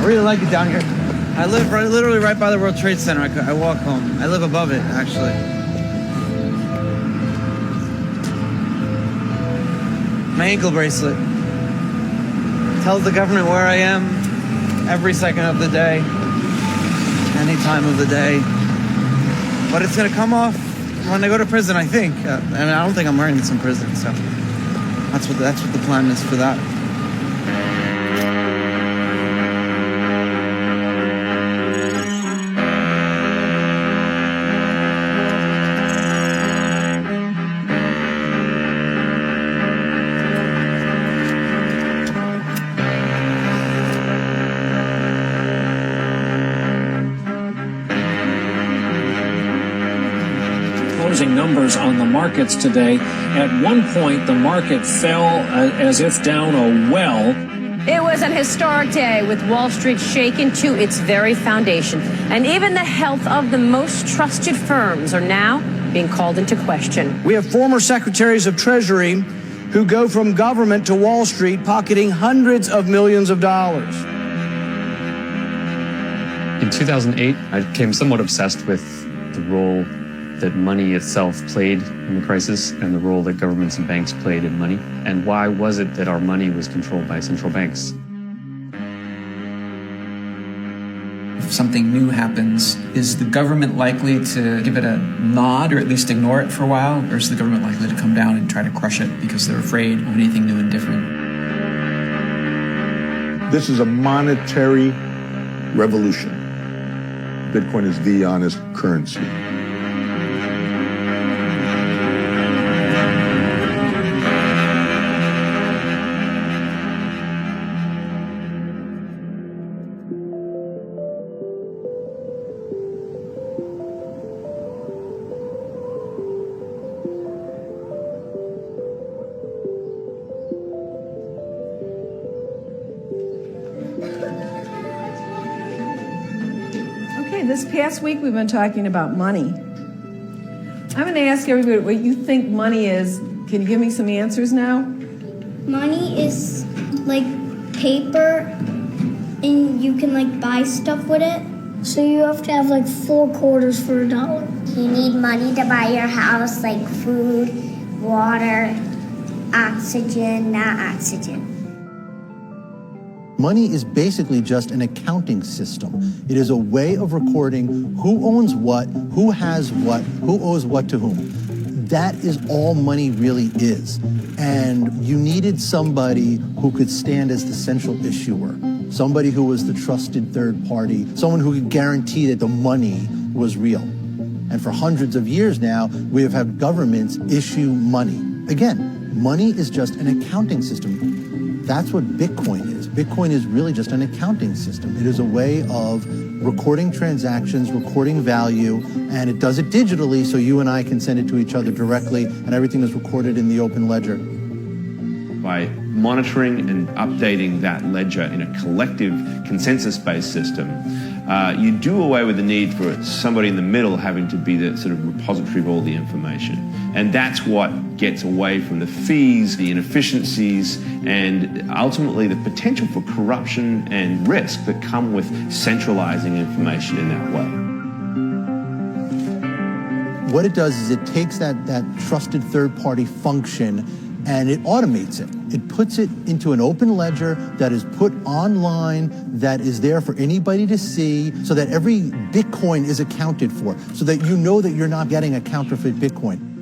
I really like it down here. I live literally right by the World Trade Center. I walk home. I live above it, actually. My ankle bracelet tells the government where I am every second of the day, any time of the day. But it's going to come off when I go to prison, I think. I don't think I'm wearing this in prison, so that's what the plan is for that. Numbers on the markets today. At one point, the market fell as if down a well. It was an historic day with Wall Street shaken to its very foundation. And even the health of the most trusted firms are now being called into question. We have former secretaries of Treasury who go from government to Wall Street pocketing hundreds of millions of dollars. In 2008, I became somewhat obsessed with the role that money itself played in the crisis and the role that governments and banks played in money. And why was it that our money was controlled by central banks? If something new happens, is the government likely to give it a nod or at least ignore it for a while? Or is the government likely to come down and try to crush it because they're afraid of anything new and different? This is a monetary revolution. Bitcoin is the honest currency. This past week, we've been talking about money. I'm going to ask everybody what you think money is. Can you give me some answers now? Money is like paper, and you can like buy stuff with it. So you have to have like 4 quarters for $1. You need money to buy your house, like food, water, oxygen, not oxygen. Money is basically just an accounting system. It is a way of recording who owns what, who has what, who owes what to whom. That is all money really is. And you needed somebody who could stand as the central issuer, somebody who was the trusted third party, someone who could guarantee that the money was real. And for hundreds of years now, we have had governments issue money. Again, money is just an accounting system. That's what Bitcoin is. Bitcoin is really just an accounting system. It is a way of recording transactions, recording value, and it does it digitally so you and I can send it to each other directly, and everything is recorded in the open ledger. By monitoring and updating that ledger in a collective consensus-based system, you do away with the need for somebody in the middle having to be the sort of repository of all the information. And that's what gets away from the fees, the inefficiencies, and ultimately the potential for corruption and risk that come with centralizing information in that way. What it does is it takes that trusted third-party function and it automates it. It puts it into an open ledger that is put online, that is there for anybody to see, so that every Bitcoin is accounted for, so that you know that you're not getting a counterfeit Bitcoin.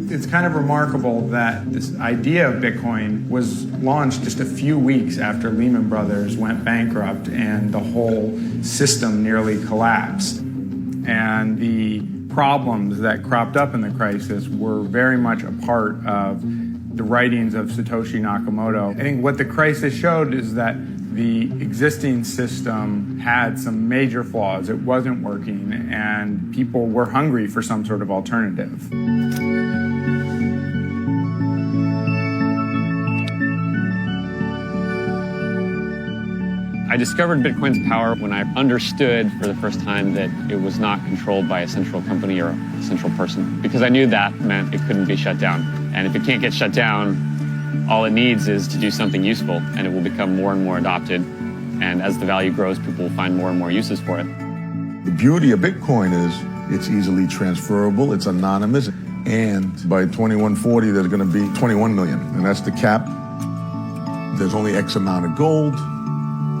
It's kind of remarkable that this idea of Bitcoin was launched just a few weeks after Lehman Brothers went bankrupt and the whole system nearly collapsed. And the problems that cropped up in the crisis were very much a part of the writings of Satoshi Nakamoto. I think what the crisis showed is that the existing system had some major flaws. It wasn't working, and people were hungry for some sort of alternative. I discovered Bitcoin's power when I understood for the first time that it was not controlled by a central company or a central person, because I knew that meant it couldn't be shut down. And if it can't get shut down, all it needs is to do something useful, and it will become more and more adopted And as the value grows, people will find more and more uses for it. The beauty of Bitcoin is it's easily transferable, it's anonymous, and by 2140, there's going to be 21 million, and that's the cap. There's only X amount of gold,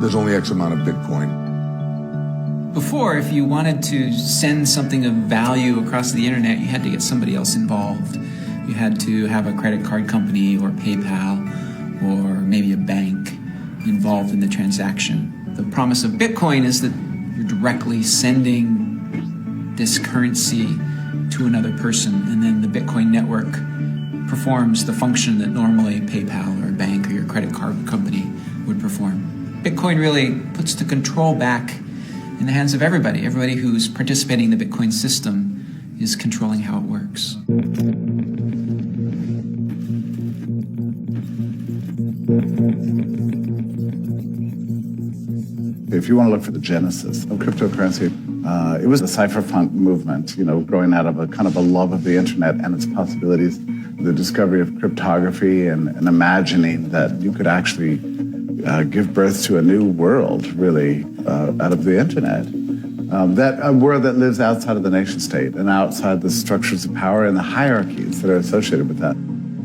there's only X amount of Bitcoin. Before, if you wanted to send something of value across the internet, you had to get somebody else involved. You had to have a credit card company or PayPal or maybe a bank involved in the transaction. The promise of Bitcoin is that you're directly sending this currency to another person, and then the Bitcoin network performs the function that normally PayPal or a bank or your credit card company would perform. Bitcoin really puts the control back in the hands of everybody. Everybody who's participating in the Bitcoin system is controlling how it works. If you want to look for the genesis of cryptocurrency, it was the cypherpunk movement, growing out of a kind of a love of the internet and its possibilities, the discovery of cryptography and imagining that you could actually give birth to a new world, really, out of the internet. A world that lives outside of the nation state and outside the structures of power and the hierarchies that are associated with that.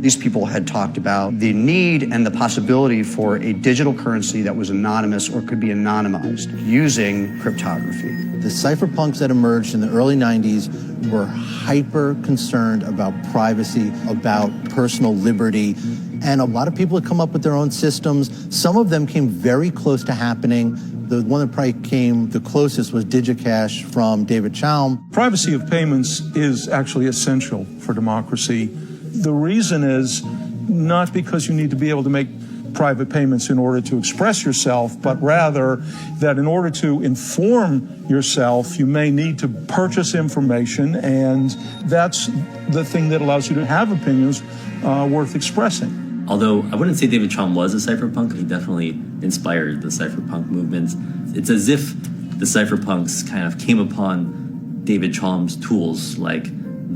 These people had talked about the need and the possibility for a digital currency that was anonymous or could be anonymized using cryptography. The cypherpunks that emerged in the early 90s were hyper concerned about privacy, about personal liberty, and a lot of people had come up with their own systems. Some of them came very close to happening. The one that probably came the closest was DigiCash from David Chaum. Privacy of payments is actually essential for democracy. The reason is not because you need to be able to make private payments in order to express yourself, but rather that in order to inform yourself, you may need to purchase information, and that's the thing that allows you to have opinions worth expressing. Although I wouldn't say David Chaum was a cypherpunk, he definitely inspired the cypherpunk movement. It's as if the cypherpunks kind of came upon David Chaum's tools, like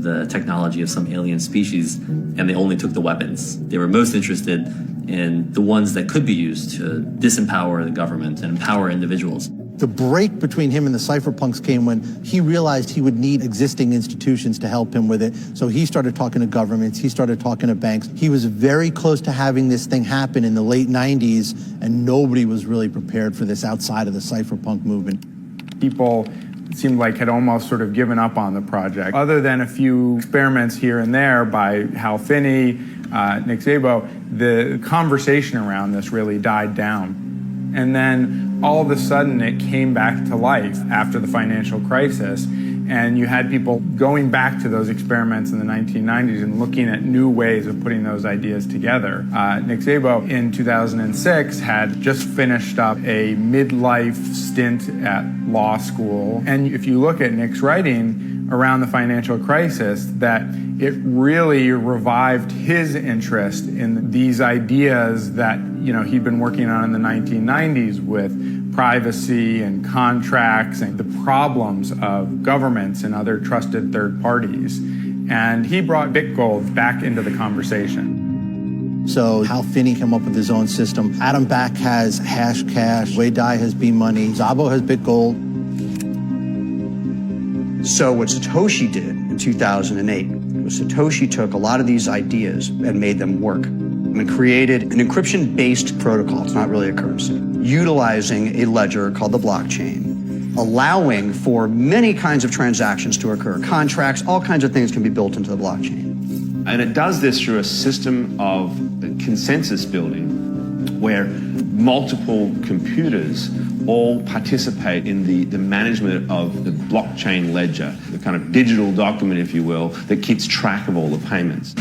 the technology of some alien species, and they only took the weapons. They were most interested in the ones that could be used to disempower the government and empower individuals. The break between him and the cypherpunks came when he realized he would need existing institutions to help him with it. So he started talking to governments, he started talking to banks. He was very close to having this thing happen in the late 90s, and nobody was really prepared for this outside of the cypherpunk movement. People seemed like had almost sort of given up on the project. Other than a few experiments here and there by Hal Finney, Nick Szabo, the conversation around this really died down. And then all of a sudden it came back to life after the financial crisis. And you had people going back to those experiments in the 1990s and looking at new ways of putting those ideas together. Nick Szabo in 2006 had just finished up a midlife stint at law school. And if you look at Nick's writing around the financial crisis, that it really revived his interest in these ideas that he'd been working on in the 1990s with privacy and contracts and the problems of governments and other trusted third parties. And he brought BitGold back into the conversation. So Hal Finney came up with his own system. Adam Back has Hashcash. Wei Dai has B-Money. Szabo has BitGold. So what Satoshi did in 2008 was Satoshi took a lot of these ideas and made them work and created an encryption-based protocol. It's not really a currency, utilizing a ledger called the blockchain, allowing for many kinds of transactions to occur. Contracts, all kinds of things can be built into the blockchain. And it does this through a system of consensus building where multiple computers all participate in the management of the blockchain ledger, the kind of digital document, if you will, that keeps track of all the payments.